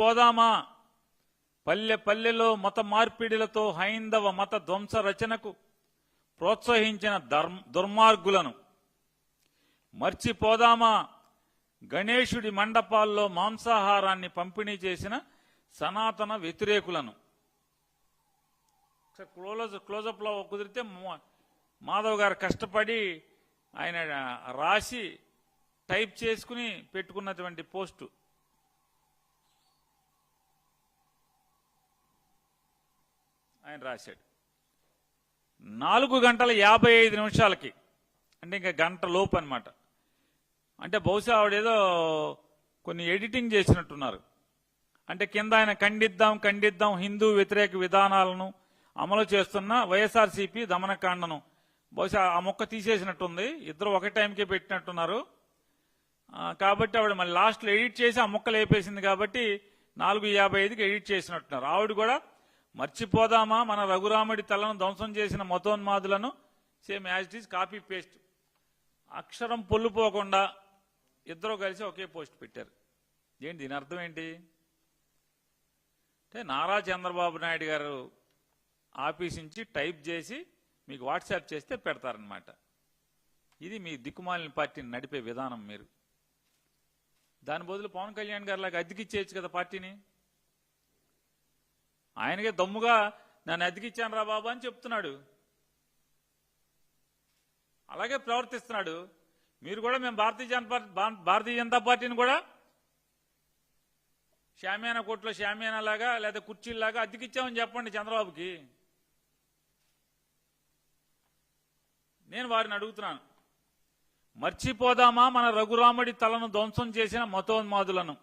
పోదామా పల్లె పల్లెలో మత మార్పిడిలతో హైందవ మత ధ్వంస రచనకు ప్రోత్సహించిన దుర్మార్గులను మర్చిపోదామా గణేశుడి మండపాల్లో మాంసాహారాన్ని పంపిణీ చేసిన సనాతన వ్యతిరేకులను. క్లోజప్ లో కుదిరితే మాధవ్ గారు కష్టపడి ఆయన రాసి టైప్ చేసుకుని పెట్టుకున్నటువంటి పోస్టు. ఆయన రాశాడు 4:55 అంటే ఇంకా గంట లోపు అనమాట. అంటే బహుశా ఆవిడేదో కొన్ని ఎడిటింగ్ చేసినట్టున్నారు. అంటే కింద ఆయన ఖండిద్దాం హిందూ వ్యతిరేక విధానాలను అమలు చేస్తున్న వైఎస్ఆర్సీపీ దమనకాండను బహుశా ఆ మొక్క తీసేసినట్టుంది. ఇద్దరు ఒక టైంకే పెట్టినట్టున్నారు. కాబట్టి ఆవిడ మళ్ళీ లాస్ట్లో ఎడిట్ చేసి ఆ మొక్క లేపేసింది కాబట్టి 4:55కి ఎడిట్ చేసినట్టున్నారు. ఆవిడ కూడా మర్చిపోదామా మన రఘురాముడి తలను ధ్వంసం చేసిన మతోన్మాదులను same as it is copy paste అక్షరం పొల్లుపోకుండా ఇద్దరు కలిసి ఒకే పోస్ట్ పెట్టారు. ఏంటి దీని అర్థం ఏంటి అంటే నారా చంద్రబాబు నాయుడు గారు ఆఫీస్ నుంచి టైప్ చేసి మీకు వాట్సాప్ చేస్తే పెడతారనమాట. ఇది మీ దిక్కుమాలిన పార్టీని నడిపే విధానం. మీరు దాని బదులు పవన్ కళ్యాణ్ గారు లాగా అద్దెకిచ్చేయచ్చు కదా పార్టీని. ఆయనకే దమ్ముగా నన్ను అద్దెకిచ్చాను రా బాబు అని చెప్తున్నాడు. అలాగే ప్రవర్తిస్తున్నాడు. మీరు కూడా మేము భారతీయ జనతా పార్టీని కూడా షామియానా కోర్టులో షామియానా లాగా లేదా కుర్చీలాగా అద్దెకిచ్చామని చెప్పండి చంద్రబాబుకి. నేను వారిని అడుగుతున్నాను, మర్చిపోదామా మన రఘురాముడి తలను ధ్వంసం చేసిన మతోన్మాదులను.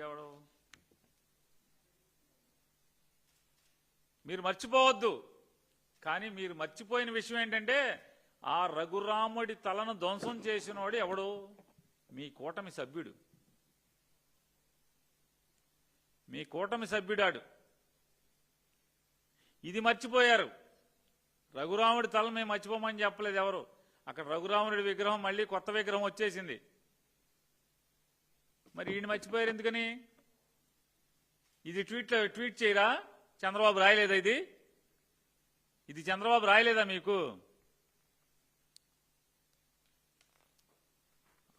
ఎవడు మీరు మర్చిపోవద్దు. కానీ మీరు మర్చిపోయిన విషయం ఏంటంటే ఆ రఘురాముడి తలను ధ్వంసం చేసినవాడు ఎవడు? మీ కూటమి సభ్యుడు. మీ కూటమి సభ్యుడాడు. ఇది మర్చిపోయారు. రఘురాముడి తలను మేము మర్చిపోమని చెప్పలేదు ఎవరు. అక్కడ రఘురాముడి విగ్రహం మళ్ళీ కొత్త విగ్రహం వచ్చేసింది. మరి ఈయన మర్చిపోయారు ఎందుకని? ఇది ట్వీట్ చేయరా? చంద్రబాబు రాయలేదా? ఇది చంద్రబాబు రాయలేదా మీకు?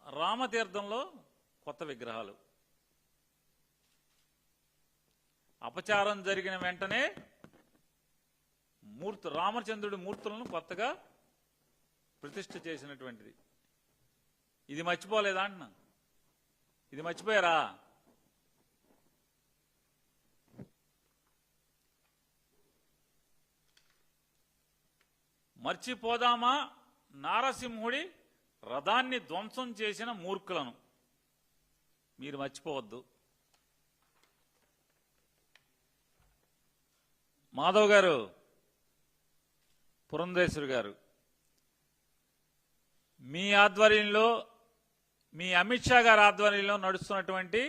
రామతీర్థంలో కొత్త విగ్రహాలు, అపచారం జరిగిన వెంటనే రామచంద్రుడి మూర్తులను కొత్తగా ప్రతిష్ఠ చేసినటువంటిది. ఇది మర్చిపోలేదా అంటున్నా? ఇది మర్చిపోయారా? మర్చిపోదామా నారసింహుడి రథాన్ని ధ్వంసం చేసిన మూర్ఖులను. మీరు మర్చిపోవద్దు. మాధవ్ గారు, పురంధేశ్వరి గారు, మీ ఆధ్వర్యంలో, మీ అమిత్ షా గారి ఆధ్వర్యంలో నడుస్తున్నటువంటి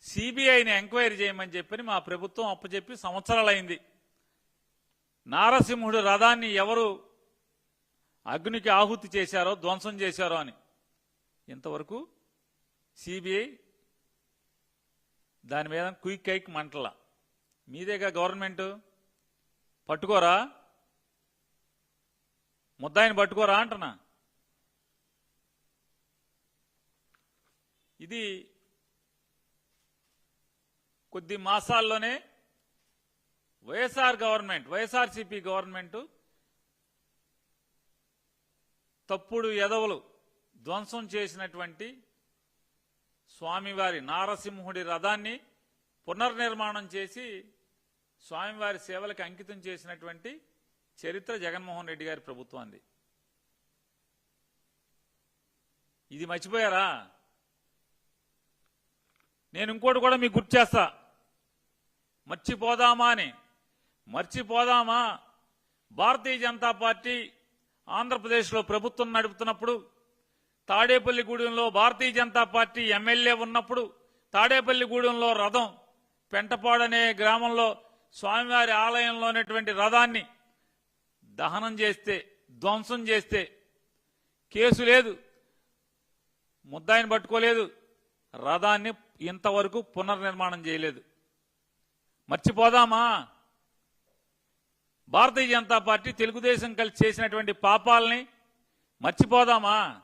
సిబిఐని ఎంక్వైరీ చేయమని చెప్పని మా ప్రభుత్వం అప్పచెప్పి సంవత్సరాలైంది. నారసింహుడు రథాన్ని ఎవరు అగ్నికి ఆహుతి చేశారో, ధ్వంసం చేశారో అని ఇంతవరకు సిబిఐ దాని మీద క్విక్ మంటల. మీదేగా గవర్నమెంట్, పట్టుకోరా? ముద్దాయిని పట్టుకోరా అంటున్నా. ఇది కొద్ది మాసాల్లోనే వైఎస్ఆర్సీపీ గవర్నమెంట్ తప్పుడు ఎదవలు ధ్వంసం చేసినటువంటి స్వామివారి నారసింహుడి రథాన్ని పునర్నిర్మాణం చేసి స్వామివారి సేవలకు అంకితం చేసినటువంటి చరిత్ర జగన్మోహన్ రెడ్డి గారి ప్రభుత్వాన్ని. ఇది మర్చిపోయారా? నేను ఇంకోటి కూడా మీకు గుర్తు చేస్తా. మర్చిపోదామా అని. మర్చిపోదామా భారతీయ జనతా పార్టీ ఆంధ్రప్రదేశ్లో ప్రభుత్వం నడుపుతున్నప్పుడు, తాడేపల్లిగూడెంలో భారతీయ జనతా పార్టీ ఎమ్మెల్యే ఉన్నప్పుడు, తాడేపల్లిగూడెంలో రథం పెంటపాడనే గ్రామంలో స్వామివారి ఆలయంలో ఉన్నటువంటి రథాన్ని దహనం చేస్తే, ధ్వంసం చేస్తే కేసు లేదు, ముద్దాయిని పట్టుకోలేదు, రథాన్ని ఇంతవరకు పునర్నిర్మాణం చేయలేదు. మర్చిపోదామా? భారతీయ జనతా పార్టీ తెలుగుదేశం కలిసి చేసినటువంటి పాపాలని మర్చిపోదామా?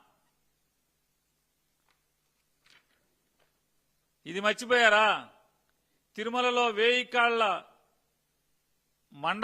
ఇది మర్చిపోయారా? తిరుమలలో 1000 కాళ్ల